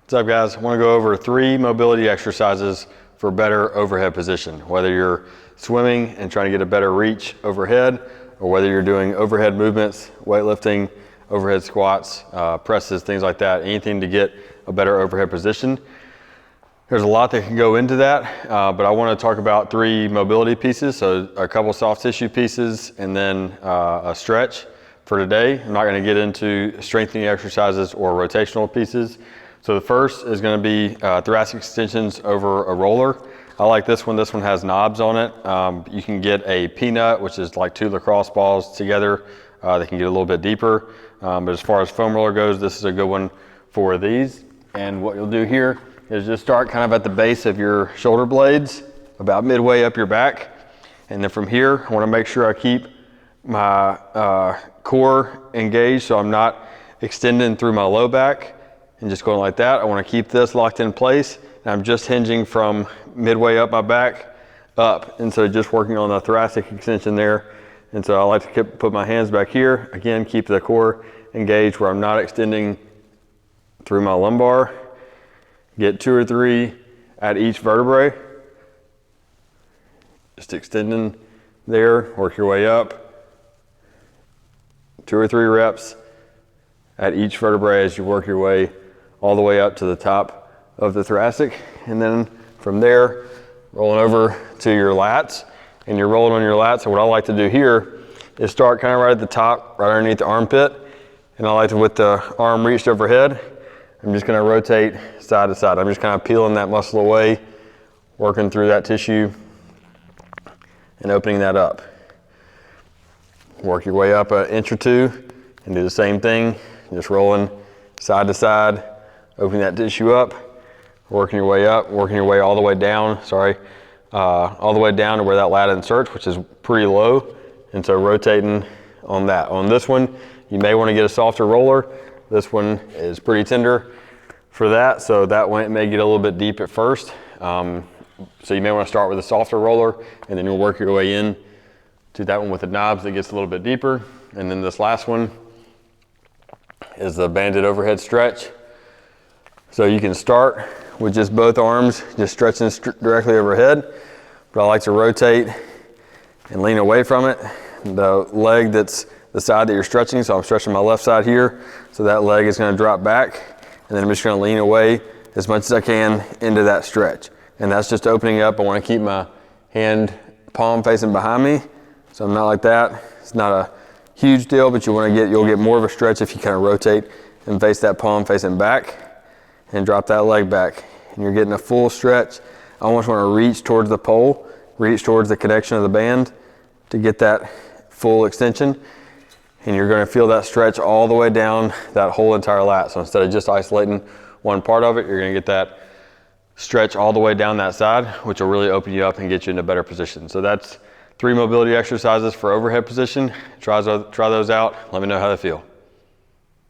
What's up, guys? I want to go over 3 mobility exercises for better overhead position. Whether you're swimming and trying to get a better reach overhead, or whether you're doing overhead movements, weightlifting, overhead squats, presses, things like that, anything to get a better overhead position. There's a lot that can go into that, but I want to talk about 3 mobility pieces. So a couple soft tissue pieces and then a stretch for today. I'm not going to get into strengthening exercises or rotational pieces. So the first is going to be thoracic extensions over a roller. I like this one. This one has knobs on it. You can get a peanut, which is like 2 lacrosse balls together. They can get a little bit deeper. But as far as foam roller goes, this is a good one for these. And what you'll do here is just start kind of at the base of your shoulder blades, about midway up your back. And then from here, I want to make sure I keep my core engaged so I'm not extending through my low back and just going like that. I want to keep this locked in place. And I'm just hinging from midway up my back up. And so just working on the thoracic extension there. And so I like to put my hands back here. Again, keep the core engaged where I'm not extending through my lumbar. Get 2 or 3 at each vertebrae. Just extending there, work your way up. 2 or 3 reps at each vertebrae as you work your way all the way up to the top of the thoracic. And then from there, rolling over to your lats. And you're rolling on your lats. So what I like to do here is start kind of right at the top, right underneath the armpit. And I like to, with the arm reached overhead, I'm just going to rotate side to side. I'm just kind of peeling that muscle away, working through that tissue and opening that up. Work your way up an inch or 2 and do the same thing, just rolling side to side, opening that tissue up, working your way up, working your way all the way down, all the way down to where that lat inserts, which is pretty low. And so rotating on that. On this one, you may want to get a softer roller. This one is pretty tender for that, so that one may get a little bit deep at first. So you may want to start with a softer roller, and then you'll work your way in to that one with the knobs that gets a little bit deeper. And then this last one is the banded overhead stretch. So you can start with just both arms, just stretching directly overhead. But I like to rotate and lean away from it. The leg that's the side that you're stretching, so I'm stretching my left side here, so that leg is going to drop back, and then I'm just going to lean away as much as I can into that stretch. And that's just opening up. I want to keep my hand palm facing behind me, so I'm not like that. It's not a huge deal, but you'll get more of a stretch if you kind of rotate and face that palm facing back and drop that leg back. And you're getting a full stretch. I almost want to reach towards the pole, reach towards the connection of the band to get that full extension. And you're going to feel that stretch all the way down that whole entire lat. So instead of just isolating one part of it, you're going to get that stretch all the way down that side, which will really open you up and get you in a better position. So that's 3 mobility exercises for overhead position. Try those out. Let me know how they feel.